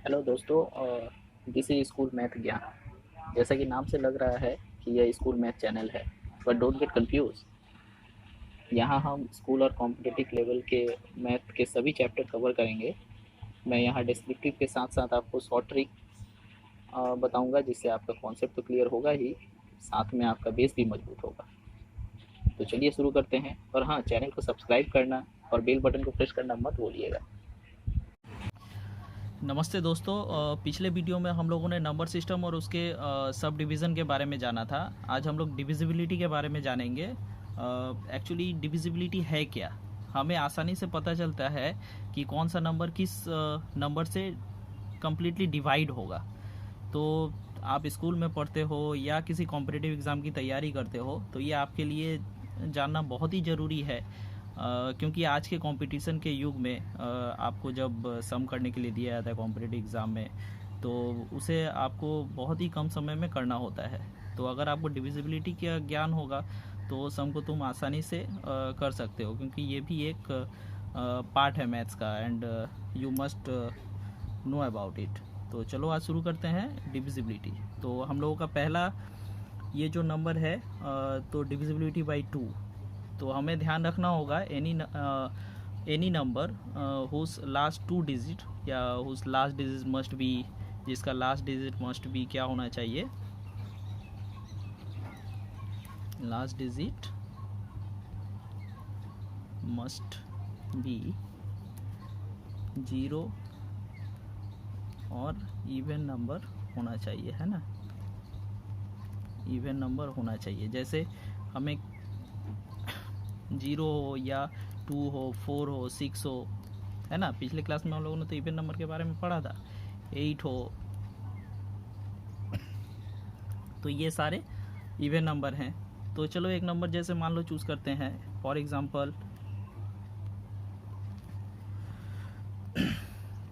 Hello दोस्तों, this is school math ज्ञान। जैसा कि नाम से लग रहा है कि यह स्कूल मैथ चैनल है, बट डोंट गेट कंफ्यूज। यहाँ हम स्कूल और कॉम्पिटिटिव लेवल के मैथ के सभी चैप्टर कवर करेंगे। मैं यहाँ डिस्क्रिप्टिव के साथ साथ आपको शॉर्ट ट्रिक बताऊँगा, जिससे आपका कॉन्सेप्ट तो क्लियर होगा ही, साथ में आपका बेस भी मजबूत होगा। तो चलिए शुरू करते हैं। और हाँ, चैनल को सब्सक्राइब करना और बेल बटन को प्रेस करना मत भूलिएगा। नमस्ते दोस्तों। पिछले वीडियो में हम लोगों ने नंबर सिस्टम और उसके सब डिवीज़न के बारे में जाना था। आज हम लोग डिविजिबिलिटी के बारे में जानेंगे। एक्चुअली डिविजिबिलिटी है क्या। हमें आसानी से पता चलता है कि कौन सा नंबर किस नंबर से कम्प्लीटली डिवाइड होगा। तो आप स्कूल में पढ़ते हो या किसी कॉम्पिटिटिव एग्ज़ाम की तैयारी करते हो तो ये आपके लिए जानना बहुत ही ज़रूरी है। क्योंकि आज के कंपटीशन के युग में आपको जब सम करने के लिए दिया जाता है कॉम्पिटिटिव एग्ज़ाम में, तो उसे आपको बहुत ही कम समय में करना होता है। तो अगर आपको डिविजिबिलिटी का ज्ञान होगा तो सम को तुम आसानी से कर सकते हो, क्योंकि ये भी एक पार्ट है मैथ्स का, and you must know about it. तो चलो आज शुरू करते हैं डिविजिबिलिटी। तो हम लोगों का पहला ये जो नंबर है, तो डिविजिबिलिटी बाई 2। तो हमें ध्यान रखना होगा any number whose last 2 digit या whose last digit must be, जिसका लास्ट डिजिट मस्ट बी क्या होना चाहिए, लास्ट डिजिट मस्ट बी 0 और इवन नंबर होना चाहिए, है ना। इवन नंबर होना चाहिए। जैसे हमें 0 हो या 2 हो, 4 हो, 6 हो, है ना। पिछले क्लास में हम लोगों ने तो इवन नंबर के बारे में पढ़ा था। 8 हो, तो ये सारे इवन नंबर हैं। तो चलो एक नंबर जैसे मान लो चूज़ करते हैं, फॉर एग्जांपल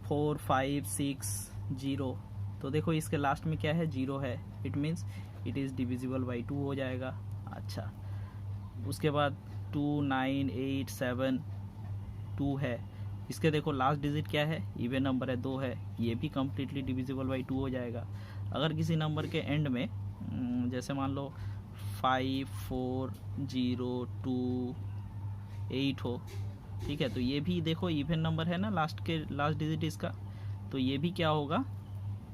4, 5, 6, 0। तो देखो इसके लास्ट में क्या है, 0 है। It means it is divisible by 2 हो जाएगा। अच्छा, उसके बाद 2, 9, 8, 7, 2 है। इसके देखो लास्ट डिजिट क्या है, इवन नंबर है, 2 है। ये भी कम्प्लीटली डिविजिबल बाई 2 हो जाएगा। अगर किसी नंबर के एंड में जैसे मान लो 5, 4, 0, 2, 8 हो, ठीक है, तो ये भी देखो इवन नंबर है ना, लास्ट डिजिट इसका, तो ये भी क्या होगा,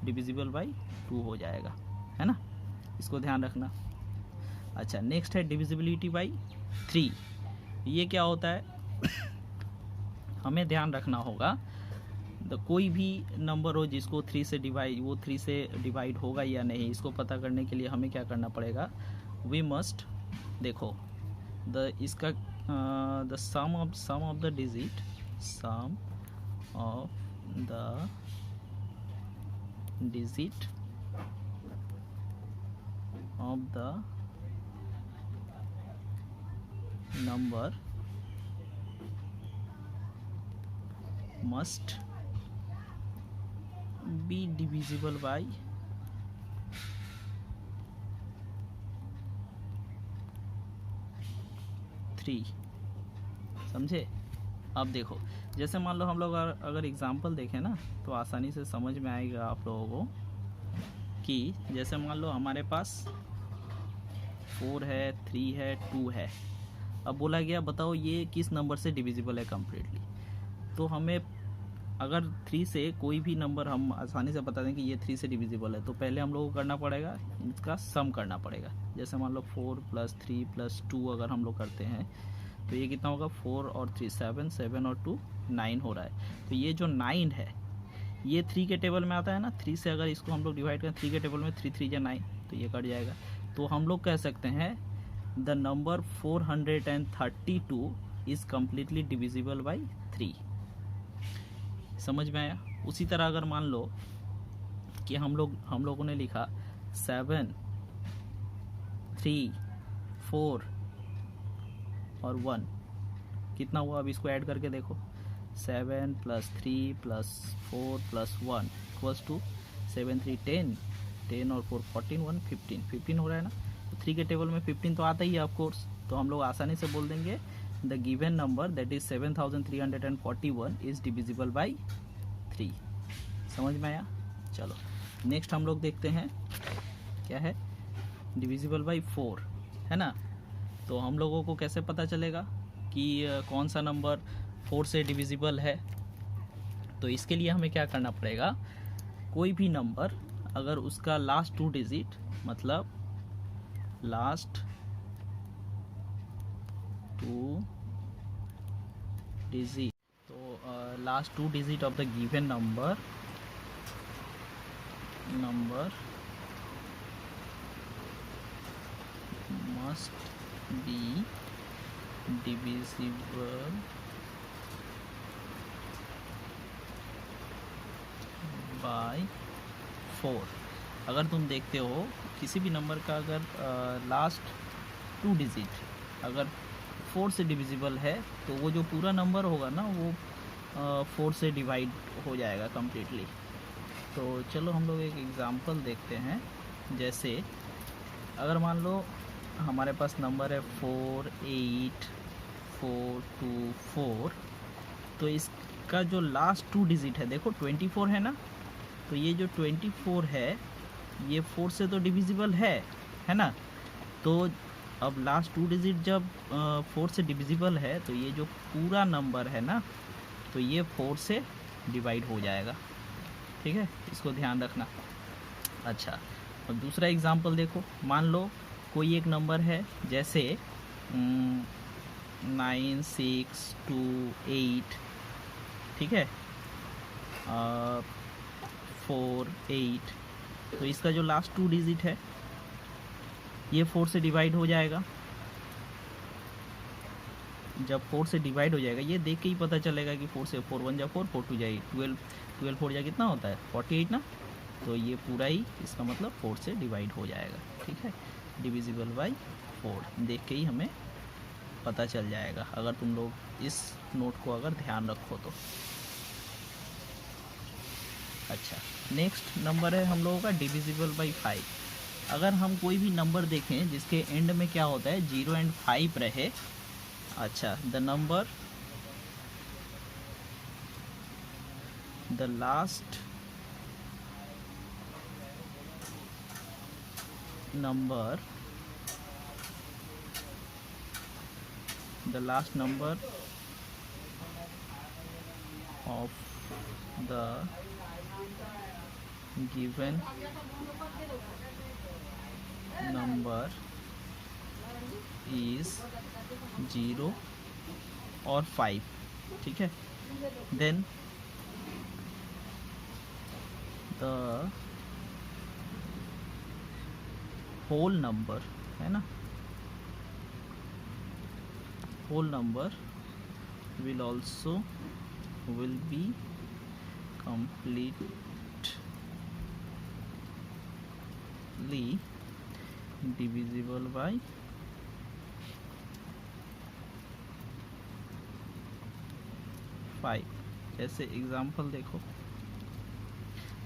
डिविजिबल बाई 2 हो जाएगा, है ना। इसको ध्यान रखना। अच्छा, नेक्स्ट है डिविजिबिलिटी बाई 3। ये क्या होता है हमें ध्यान रखना होगा। तो कोई भी नंबर हो जिसको 3 से डिवाइड, वो 3 से डिवाइड होगा या नहीं, इसको पता करने के लिए हमें क्या करना पड़ेगा, वी मस्ट देखो इसका the sum of the digit, sum of the digit of the number must be divisible by 3। समझे। अब देखो, जैसे मान लो हम लोग अगर एग्जांपल देखें ना, तो आसानी से समझ में आएगा आप लोगों को कि जैसे मान लो हमारे पास 4 है, 3 है, 2 है। अब बोला गया बताओ ये किस नंबर से डिविजिबल है कम्प्लीटली। तो हमें अगर 3 से कोई भी नंबर हम आसानी से बता दें कि ये 3 से डिविजिबल है, तो पहले हम लोग को करना पड़ेगा, इसका सम करना पड़ेगा। जैसे मान लो 4 + 3 + 2 अगर हम लोग करते हैं तो ये कितना होगा, 4 और 3 7, 7 और 2 9 हो रहा है। तो ये जो 9 है ये 3 के टेबल में आता है ना। 3 से अगर इसको हम लोग डिवाइड करें 3 के टेबल में, 3 3 या 9, तो ये कट जाएगा। तो हम लोग कह सकते हैं the number 432 is completely divisible by 3। समझ में आया। उसी तरह अगर मान लो कि हम लोगों ने लिखा 7, 3, 4 और 1, कितना हुआ, अब इसको ऐड करके देखो, 7 + 3 + 4 + 1 = 7 3 10, 10 और 4 14, 1 15, 15 हो रहा है ना। तो 3 के टेबल में 15 तो आता ही है ऑफकोर्स। तो हम लोग आसानी से बोल देंगे the given number that is 7341 is divisible by 3। समझ में आया? चलो नेक्स्ट हम लोग देखते हैं क्या है, डिविजिबल बाई 4, है ना। तो हम लोगों को कैसे पता चलेगा कि कौन सा नंबर 4 से डिविजिबल है? तो इसके लिए हमें क्या करना पड़ेगा, कोई भी नंबर अगर उसका लास्ट 2 डिजिट, मतलब लास्ट 2 डिजिट, तो last 2 digit of the given number must be divisible by 4। अगर तुम देखते हो किसी भी नंबर का अगर लास्ट 2 डिजिट अगर 4 से डिविजिबल है तो वो जो पूरा नंबर होगा ना वो 4 से डिवाइड हो जाएगा कम्प्लीटली। तो चलो हम लोग एक एग्ज़ाम्पल देखते हैं। जैसे अगर मान लो हमारे पास नंबर है 4 8 4 2 4, तो इसका जो लास्ट 2 डिजिट है, देखो 24 है ना, तो ये जो 24 है ये 4 से तो डिविजिबल है ना। तो अब लास्ट 2 डिजिट जब 4 से डिविजिबल है तो ये जो पूरा नंबर है ना, तो ये 4 से डिवाइड हो जाएगा। ठीक है, इसको ध्यान रखना। अच्छा, और दूसरा एग्जांपल देखो, मान लो कोई एक नंबर है जैसे 9 6 2 8, ठीक है, 4 8, तो इसका जो लास्ट 2 डिजिट है ये 4 से डिवाइड हो जाएगा। जब 4 से डिवाइड हो जाएगा ये देख के ही पता चलेगा कि 4 से 4 1 जा 4 4 2 जा 8 12 12 4 जा कितना होता है 48 ना। तो ये पूरा ही इसका मतलब 4 से डिवाइड हो जाएगा। ठीक है, डिविजिबल बाई 4 देख के ही हमें पता चल जाएगा, अगर तुम लोग इस नोट को अगर ध्यान रखो तो। अच्छा, नेक्स्ट नंबर है हम लोगों का डिविजिबल बाई 5। अगर हम कोई भी नंबर देखें जिसके एंड में क्या होता है 0 एंड 5 रहे, अच्छा, the last number of the given number is 0 और 5, ठीक है, then the whole number, है ना, whole number will be completely divisible by 5। जैसे एग्जांपल देखो,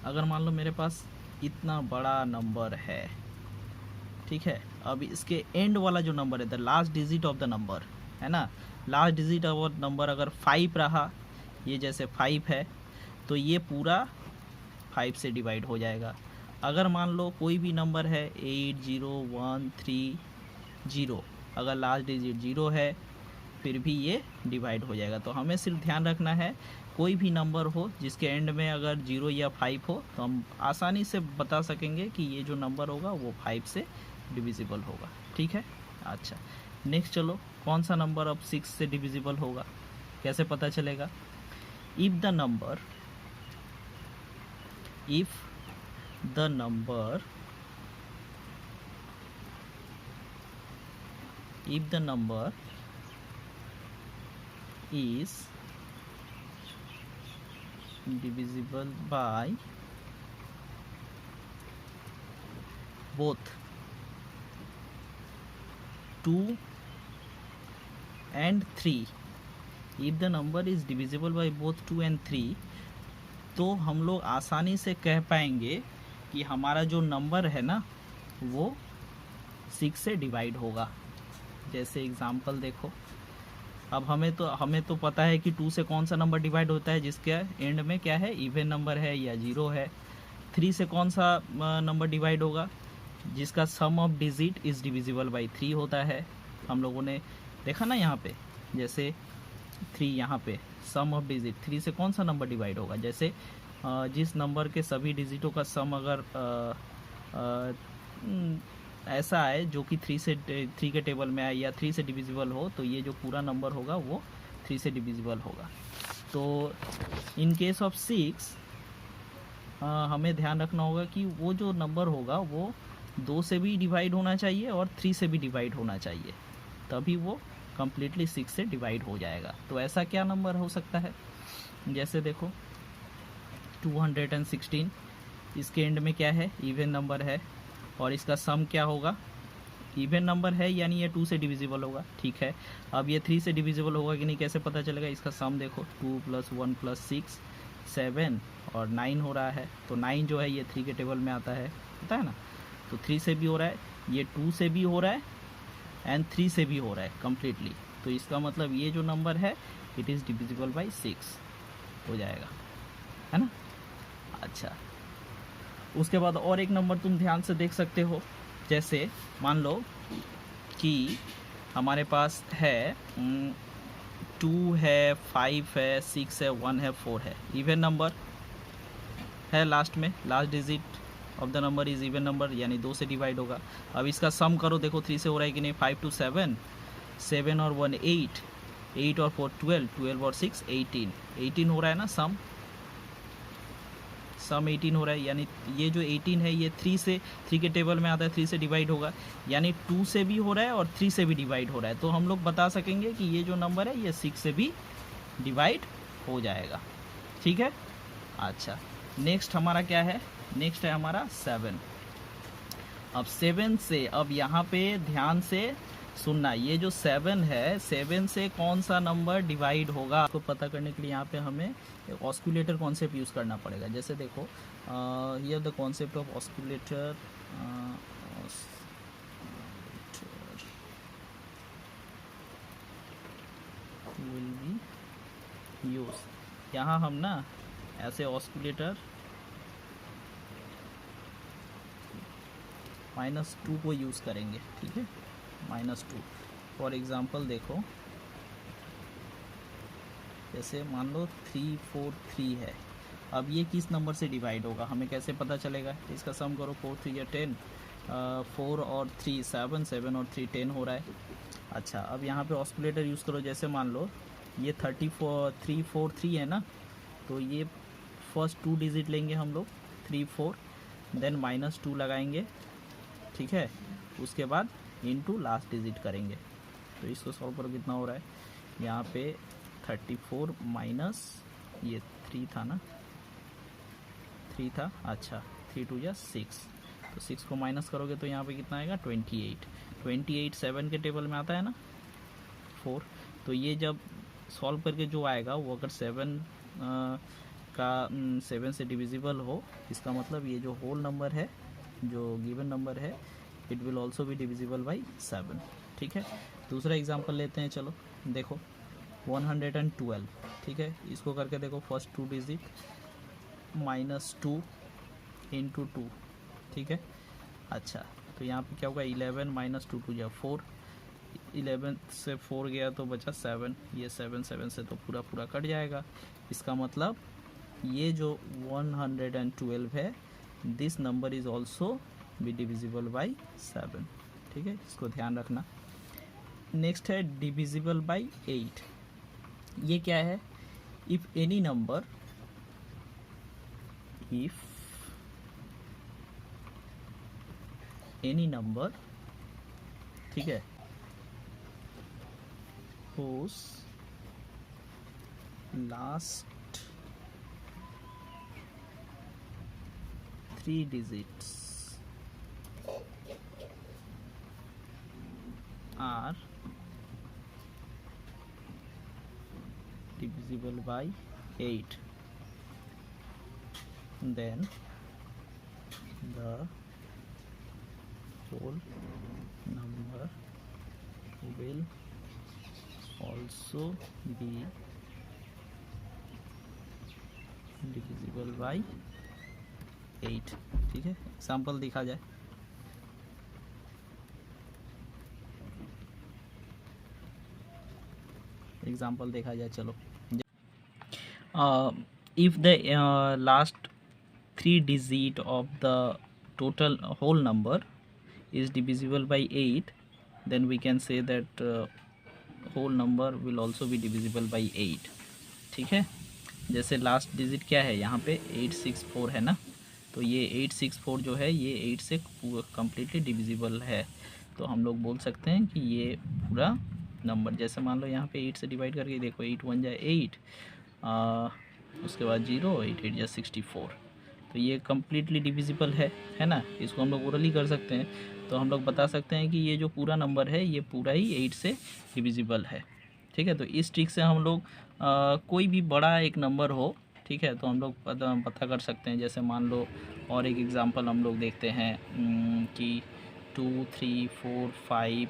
अगर मान लो मेरे पास इतना बड़ा नंबर है, ठीक है, अब इसके एंड वाला जो नंबर है the last digit of the number, है ना, लास्ट डिजिट ऑफ नंबर अगर 5 रहा, ये जैसे 5 है तो ये पूरा 5 से डिवाइड हो जाएगा। अगर मान लो कोई भी नंबर है 8 0 1 3 0, अगर लास्ट डिजिट 0 है फिर भी ये डिवाइड हो जाएगा। तो हमें सिर्फ ध्यान रखना है कोई भी नंबर हो जिसके एंड में अगर 0 या 5 हो तो हम आसानी से बता सकेंगे कि ये जो नंबर होगा वो 5 से डिविजिबल होगा। ठीक है, अच्छा, नेक्स्ट चलो, कौन सा नंबर अब 6 से डिविजिबल होगा, कैसे पता चलेगा? If the number is divisible by both 2 and 3, if the number is divisible by both 2 and 3, तो हम लोग आसानी से कह पाएंगे कि हमारा जो नंबर है ना वो 6 से डिवाइड होगा। जैसे एग्जांपल देखो, अब हमें तो पता है कि 2 से कौन सा नंबर डिवाइड होता है जिसके एंड में क्या है, इवन नंबर है या जीरो है। 3 से कौन सा नंबर डिवाइड होगा, जिसका sum of digit is divisible by 3 होता है। हम लोगों ने देखा ना यहाँ पे, जैसे 3 यहाँ पे सम ऑफ डिजिट, 3 से कौन सा नंबर डिवाइड होगा, जैसे जिस नंबर के सभी डिजिटों का सम अगर ऐसा है जो कि 3 के टेबल में आए या 3 से डिविजिबल हो, तो ये जो पूरा नंबर होगा वो 3 से डिविजिबल होगा। तो इन केस ऑफ 6 हमें ध्यान रखना होगा कि वो जो नंबर होगा वो 2 से भी डिवाइड होना चाहिए और 3 से भी डिवाइड होना चाहिए, तभी वो कम्प्लीटली 6 से डिवाइड हो जाएगा। तो ऐसा क्या नंबर हो सकता है, जैसे देखो 216, इसके एंड में क्या है, इवन नंबर है, और इसका सम क्या होगा, इवन नंबर है यानी ये 2 से डिविजिबल होगा, ठीक है। अब ये 3 से डिविजिबल होगा कि नहीं, कैसे पता चलेगा, इसका सम देखो 2 + 1 + 6 7 और 9 हो रहा है। तो 9 जो है ये 3 के टेबल में आता है, पता है ना। तो 3 से भी हो रहा है, ये 2 से भी हो रहा है एंड 3 से भी हो रहा है कम्प्लीटली। तो इसका मतलब ये जो नंबर है इट इज़ डिविजिबल बाई 6 हो जाएगा, है ना। अच्छा, उसके बाद और एक नंबर तुम ध्यान से देख सकते हो, जैसे मान लो कि हमारे पास है 2 है, 5 है, 6 है, 1 है, 4 है, इवन नंबर है, लास्ट में last digit of the number is even number, यानी 2 से डिवाइड होगा। अब इसका सम करो, देखो 3 से हो रहा है कि नहीं, 5 2 7, 7 और 1 8, 8 और 4 12, 12 और 6 18, 18 हो रहा है ना सम 18 हो रहा है, यानी ये जो 18 है ये 3 के टेबल में आता है, 3 से डिवाइड होगा, यानी 2 से भी हो रहा है और 3 से भी डिवाइड हो रहा है। तो हम लोग बता सकेंगे कि ये जो नंबर है ये 6 से भी डिवाइड हो जाएगा, ठीक है। अच्छा, नेक्स्ट हमारा क्या है, नेक्स्ट है हमारा 7। अब 7 से, अब यहाँ पे ध्यान से सुनना, ये जो 7 है, 7 से कौन सा नंबर डिवाइड होगा, आपको पता करने के लिए यहाँ पे हमें एक ऑस्कुलेटर कॉन्सेप्ट यूज़ करना पड़ेगा। जैसे देखो here the concept of osculator will be use. यहाँ हम ना ऐसे ऑस्कुलेटर -2 को यूज़ करेंगे, ठीक है, -2। फॉर एग्ज़ाम्पल देखो, जैसे मान लो 3 4 3 है, अब ये किस नंबर से डिवाइड होगा, हमें कैसे पता चलेगा, इसका सम करो, 4 3 या 10, 4 और 3 7, 7 और 3 10 हो रहा है। अच्छा, अब यहाँ पे ऑस्कुलेटर यूज़ करो, जैसे मान लो ये 34 3 4 3 है ना, तो ये फर्स्ट 2 डिजिट लेंगे हम लोग 3 4, देन -2 लगाएंगे, ठीक है, उसके बाद इनटू लास्ट डिजिट करेंगे। तो इसको सॉल्व करो, कितना हो रहा है, यहाँ पे 34 माइनस ये 3 था ना, 3 था, अच्छा 3 2 या 6, तो 6 को माइनस करोगे तो यहाँ पे कितना आएगा 28, 28 7 के टेबल में आता है ना 4। तो ये जब सॉल्व करके जो आएगा वो अगर 7 का 7 से डिविजिबल हो, इसका मतलब ये जो होल नंबर है, जो गिवन नंबर है, it will also be divisible by 7, ठीक है। दूसरा एग्जांपल लेते हैं, चलो देखो 112, ठीक है, इसको करके देखो, फर्स्ट 2 डिजिट -2 × 2, ठीक है। अच्छा, तो यहाँ पे क्या होगा, 11 -2 2 या 4, 11 से 4 गया तो बचा 7, ये 7 7 से तो पूरा कट जाएगा। इसका मतलब ये जो 112 है, this number is also be divisible by 7, ठीक है, इसको ध्यान रखना। नेक्स्ट है डिविजिबल बाई 8। ये क्या है, if any number, if any number, ठीक है, whose last 3 digits are divisible by 8, then the whole number will also be divisible by 8। ठीक है, एग्जाम्पल देखा जाए। एग्जाम्पल देखा जाए, चलो। If the last 3 digit of the total whole number is divisible by 8, then we can say that whole number will also be divisible by 8। ठीक है, जैसे लास्ट डिजिट क्या है यहाँ पे 864 है ना, तो ये 864 जो है ये 8 से कम्प्लीटली डिविजिबल है। तो हम लोग बोल सकते हैं कि ये पूरा नंबर, जैसे मान लो यहाँ पे 8 से डिवाइड करके देखो, 8 1 जाए 8, उसके बाद 0, 8 8 जा 64, तो ये कम्प्लीटली डिविजिबल है ना। इसको हम लोग ओरली कर सकते हैं, तो हम लोग बता सकते हैं कि ये जो पूरा नंबर है ये पूरा ही 8 से डिविजिबल है। ठीक है, तो इस ट्रिक से हम लोग कोई भी बड़ा एक नंबर हो, ठीक है, तो हम लोग पता कर सकते हैं। जैसे मान लो और एक एग्जांपल हम लोग देखते हैं कि 2 3 4 5,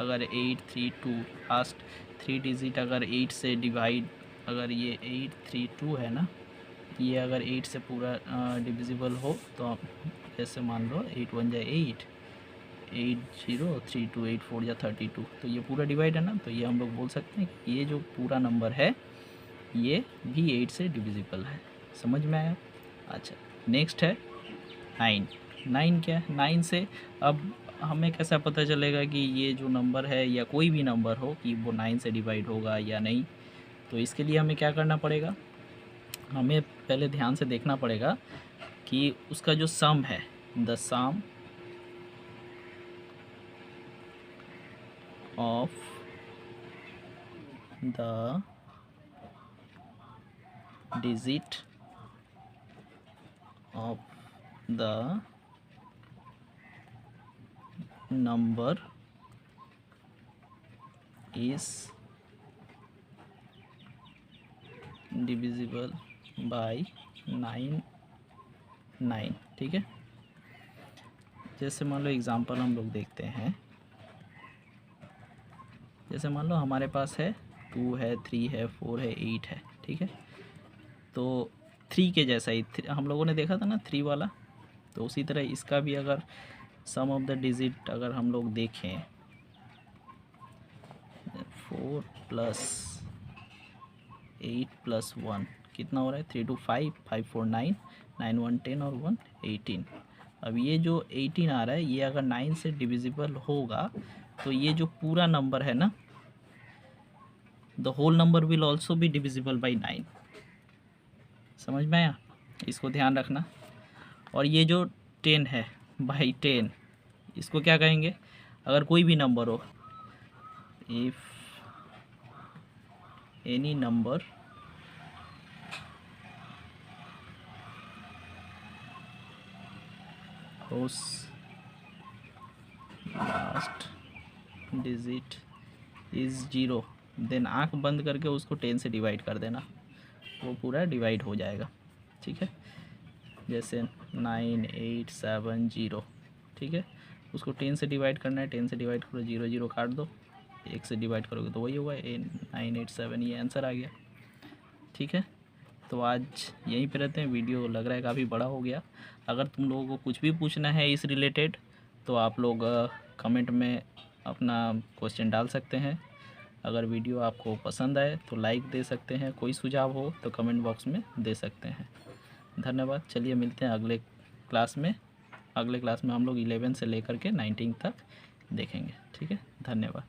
अगर 8 3 2 लास्ट 3 डिजिट अगर 8 से डिवाइड, अगर ये 8 3 2 है ना, ये अगर 8 से पूरा डिविजिबल हो तो आप जैसे मान लो 8 1 जाए 8, 8 0 3 2 8 4 जा 32, तो ये पूरा डिवाइड है ना, तो ये हम लोग बोल सकते हैं कि ये जो पूरा नंबर है ये भी 8 से डिविजिबल है। समझ में आया? अच्छा, नेक्स्ट है 9। 9 क्या है? 9 से अब हमें कैसा पता चलेगा कि ये जो नंबर है या कोई भी नंबर हो कि वो 9 से डिवाइड होगा या नहीं? तो इसके लिए हमें क्या करना पड़ेगा, हमें पहले ध्यान से देखना पड़ेगा कि उसका जो सम है, the sum of the digit of the number is divisible by 9। ठीक है, जैसे मान लो एग्जांपल हम लोग देखते हैं। जैसे मान लो हमारे पास है 2 है 3 है 4 है 8 है। ठीक है, तो 3 के जैसा ही हम लोगों ने देखा था ना 3 वाला, तो उसी तरह इसका भी अगर सम ऑफ द डिजिट अगर हम लोग देखें 4 + 8 + 1 कितना हो रहा है, 3 2 5 5 4 9 9 1 10 और 1 18। अब ये जो 18 आ रहा है ये अगर 9 से डिविजिबल होगा तो ये जो पूरा नंबर है ना, the whole number will also be divisible by 9। समझ में आया? इसको ध्यान रखना। और ये जो 10 है बाई 10, इसको क्या कहेंगे, अगर कोई भी नंबर हो, if any number whose last digit is 0, then आँख बंद करके उसको 10 से डिवाइड कर देना, वो पूरा डिवाइड हो जाएगा। ठीक है, जैसे 9 8 7 0। ठीक है, उसको 10 से डिवाइड करना है, 10 से डिवाइड करो, 0 0 काट दो, 1 से डिवाइड करोगे तो वही होगा 9 8 7, ये आंसर आ गया। ठीक है, तो आज यहीं पे रहते हैं। वीडियो लग रहा है काफ़ी बड़ा हो गया। अगर तुम लोगों को कुछ भी पूछना है इस रिलेटेड तो आप लोग कमेंट में अपना क्वेश्चन डाल सकते हैं। अगर वीडियो आपको पसंद आए तो लाइक दे सकते हैं, कोई सुझाव हो तो कमेंट बॉक्स में दे सकते हैं। धन्यवाद। चलिए मिलते हैं अगले क्लास में। अगले क्लास में हम लोग 11 से लेकर के 19 तक देखेंगे। ठीक है, धन्यवाद।